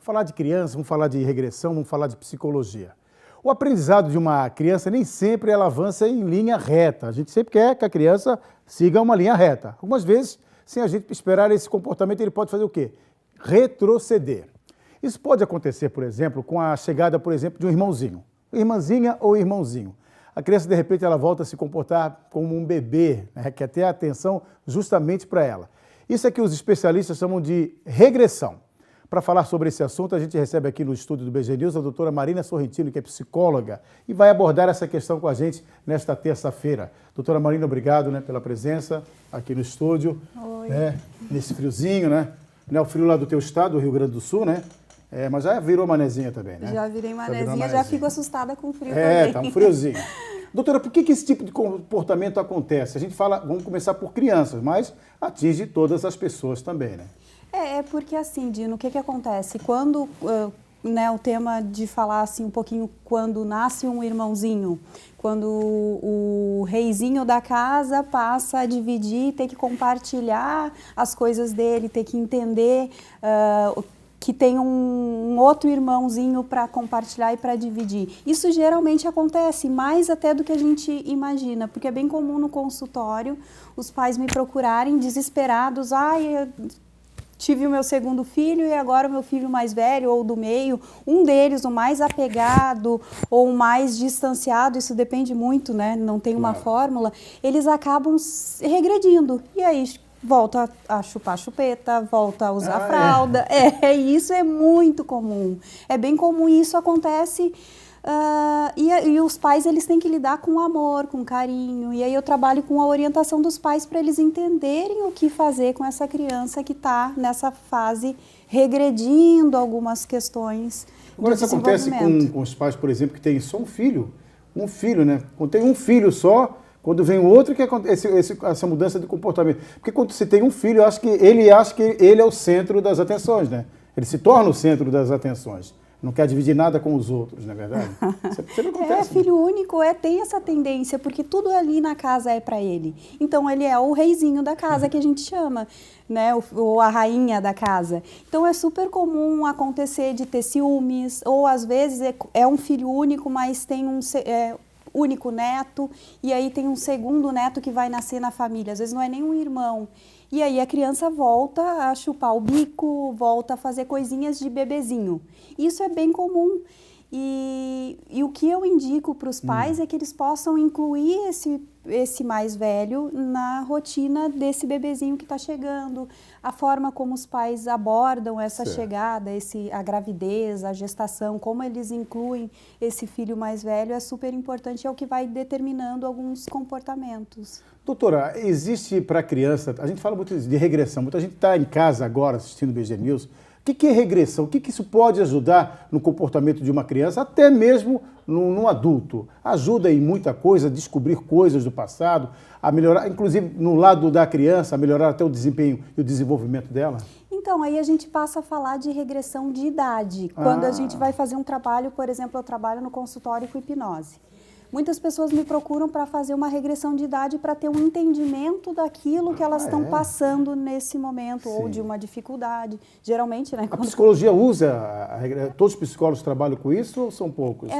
falar de criança, vamos falar de regressão, vamos falar de psicologia. O aprendizado de uma criança nem sempre ela avança em linha reta. A gente sempre quer que a criança siga uma linha reta. Algumas vezes, sem a gente esperar esse comportamento, ele pode fazer o quê? Retroceder. Isso pode acontecer, por exemplo, com a chegada, por exemplo, de um irmãozinho. Irmãzinha ou irmãozinho. A criança, de repente, ela volta a se comportar como um bebê, né? Quer ter atenção justamente para ela. Isso é que os especialistas chamam de regressão. Para falar sobre esse assunto, a gente recebe aqui no estúdio do BG News a doutora Marina Sorrentino, que é psicóloga, e vai abordar essa questão com a gente nesta terça-feira. Doutora Marina, obrigado, né, pela presença aqui no estúdio. Oi. Nesse friozinho, né? Não é o frio lá do teu estado, do Rio Grande do Sul, né? Mas já virou manezinha também, né? Já virei manezinha, já fico assustada com o frio também. Tá um friozinho. Doutora, por que esse tipo de comportamento acontece? A gente fala, vamos começar por crianças, mas atinge todas as pessoas também, né? É porque assim, Dino, o que acontece? Quando, o tema de falar assim um pouquinho, quando nasce um irmãozinho, quando o reizinho da casa passa a dividir, tem que compartilhar as coisas dele, tem que entender que tem um outro irmãozinho para compartilhar e para dividir. Isso geralmente acontece mais até do que a gente imagina, porque é bem comum no consultório os pais me procurarem desesperados, tive o meu segundo filho e agora o meu filho mais velho ou do meio, um deles, o mais apegado ou o mais distanciado, isso depende muito, né? Não tem uma fórmula, eles acabam regredindo. E aí volta a chupar chupeta, volta a usar fralda. Isso é muito comum. É bem comum e isso acontece. E os pais, eles têm que lidar com amor, com carinho, e aí eu trabalho com a orientação dos pais para eles entenderem o que fazer com essa criança que está nessa fase regredindo algumas questões. Agora isso acontece com os pais, por exemplo, que têm só um filho, né? Quando tem um filho só, quando vem o outro, que acontece essa mudança de comportamento. Porque quando você tem um filho, ele acha que ele é o centro das atenções, né? Ele se torna o centro das atenções. Não quer dividir nada com os outros, não é verdade? Sempre acontece. Filho único tem essa tendência, porque tudo ali na casa é para ele. Então, ele é o reizinho da casa, que a gente chama, né? Ou a rainha da casa. Então, é super comum acontecer de ter ciúmes, ou às vezes é um filho único, mas tem um único neto, e aí tem um segundo neto que vai nascer na família. Às vezes não é nem um irmão. E aí a criança volta a chupar o bico, volta a fazer coisinhas de bebezinho. Isso é bem comum. E o que eu indico para os pais é que eles possam incluir esse mais velho na rotina desse bebezinho que está chegando, a forma como os pais abordam essa chegada, a gravidez, a gestação, como eles incluem esse filho mais velho é super importante, é o que vai determinando alguns comportamentos. Doutora, existe para a criança, a gente fala muito de regressão, muita gente está em casa agora assistindo o BG News. O que é regressão? O que isso pode ajudar no comportamento de uma criança, até mesmo num adulto? Ajuda em muita coisa, a descobrir coisas do passado, a melhorar, inclusive no lado da criança, a melhorar até o desempenho e o desenvolvimento dela? Então, aí a gente passa a falar de regressão de idade. Quando a gente vai fazer um trabalho, por exemplo, eu trabalho no consultório com hipnose. Muitas pessoas me procuram para fazer uma regressão de idade para ter um entendimento daquilo que elas estão passando nesse momento, ou de uma dificuldade. Geralmente, né? A psicologia usa, todos os psicólogos trabalham com isso ou são poucos?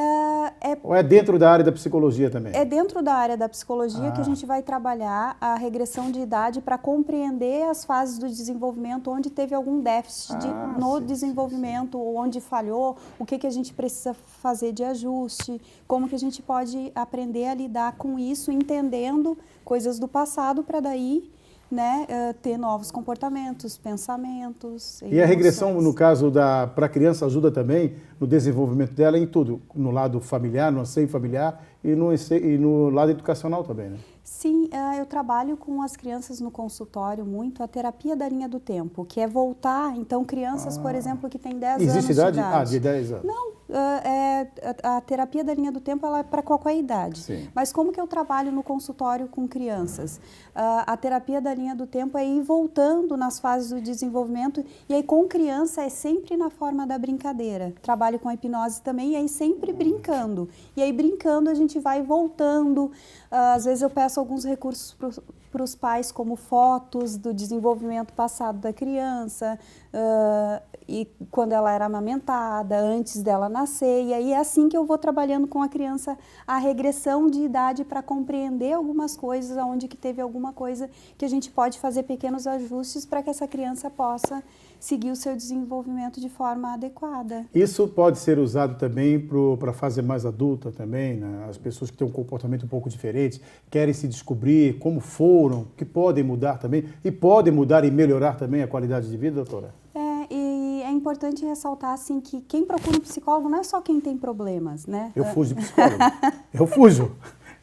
Ou é dentro da área da psicologia também? É dentro da área da psicologia que a gente vai trabalhar a regressão de idade para compreender as fases do desenvolvimento onde teve algum déficit no desenvolvimento, ou onde falhou, o que a gente precisa fazer de ajuste, como que a gente pode aprender a lidar com isso, entendendo coisas do passado para daí, né, ter novos comportamentos, pensamentos. E a regressão, no caso para a criança, ajuda também no desenvolvimento dela em tudo, no lado familiar, no seio familiar e no lado educacional também, né? Sim, eu trabalho com as crianças no consultório muito a terapia da linha do tempo, que é voltar, então crianças, por exemplo, que têm 10 anos de idade. Existe idade? De 10 anos. Não, a terapia da linha do tempo ela é para qualquer idade. Sim. Mas como que eu trabalho no consultório com crianças? A terapia da linha do tempo é ir voltando nas fases do desenvolvimento, e aí com criança é sempre na forma da brincadeira. Trabalho com a hipnose também, e aí sempre brincando. E aí brincando a gente vai voltando. Às vezes eu peço alguns recursos para os pais, como fotos do desenvolvimento passado da criança, e quando ela era amamentada, antes dela nascer, e aí é assim que eu vou trabalhando com a criança a regressão de idade para compreender algumas coisas, onde que teve alguma coisa que a gente pode fazer pequenos ajustes para que essa criança possa seguir o seu desenvolvimento de forma adequada. Isso pode ser usado também para a fase mais adulta também, né? As pessoas que têm um comportamento um pouco diferente, querem se descobrir como foram, que podem mudar também, e podem mudar e melhorar também a qualidade de vida, doutora? E é importante ressaltar assim, que quem procura um psicólogo não é só quem tem problemas, né? Eu fujo de psicólogo. Eu fujo.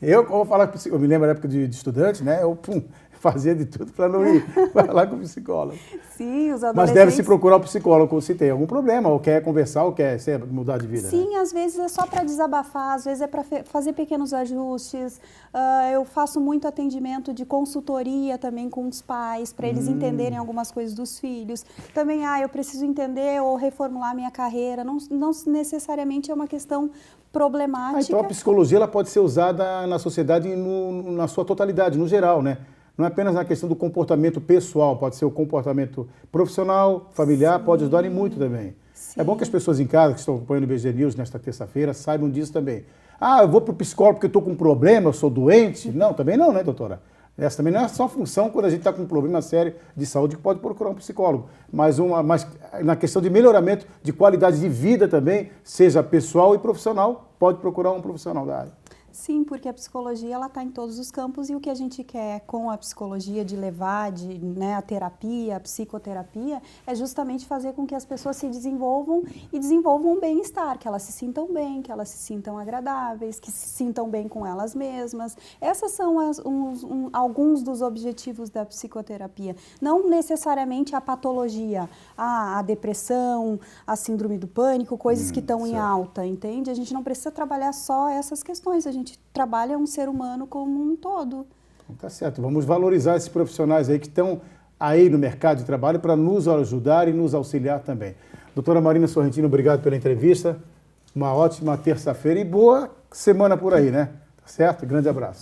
Eu vou falar com psicólogo. Eu me lembro da época de estudante, né? Eu fazia de tudo para não ir falar com o psicólogo. Sim, os adolescentes... Mas deve-se procurar o psicólogo se tem algum problema, ou quer conversar, ou quer mudar de vida. Sim, né? Às vezes é só para desabafar, às vezes é para fazer pequenos ajustes. Eu faço muito atendimento de consultoria também com os pais, para eles entenderem algumas coisas dos filhos. Também, eu preciso entender ou reformular minha carreira. Não necessariamente é uma questão problemática. Então a psicologia ela pode ser usada na sociedade na sua totalidade, no geral, né? Não é apenas na questão do comportamento pessoal, pode ser o comportamento profissional, familiar, Sim. pode ajudar em muito também. Sim. É bom que as pessoas em casa que estão acompanhando o BG News nesta terça-feira saibam disso também. Eu vou para o psicólogo porque eu estou com um problema, eu sou doente. Não, também não, né, doutora? Essa também não é só função quando a gente está com um problema sério de saúde que pode procurar um psicólogo. Mas na questão de melhoramento de qualidade de vida também, seja pessoal e profissional, pode procurar um profissional da área. Sim, porque a psicologia ela está em todos os campos e o que a gente quer com a psicologia de levar, a terapia, a psicoterapia, é justamente fazer com que as pessoas se desenvolvam e desenvolvam um bem-estar, que elas se sintam bem, que elas se sintam agradáveis, que se sintam bem com elas mesmas. Essas são alguns dos objetivos da psicoterapia. Não necessariamente a patologia, a depressão, a síndrome do pânico, coisas que estão em alta, entende? A gente não precisa trabalhar só essas questões, a gente trabalha um ser humano como um todo. Tá certo, vamos valorizar esses profissionais aí que estão aí no mercado de trabalho para nos ajudar e nos auxiliar também. Doutora Marina Sorrentino, obrigado pela entrevista, uma ótima terça-feira e boa semana por aí, né? Tá certo? Grande abraço.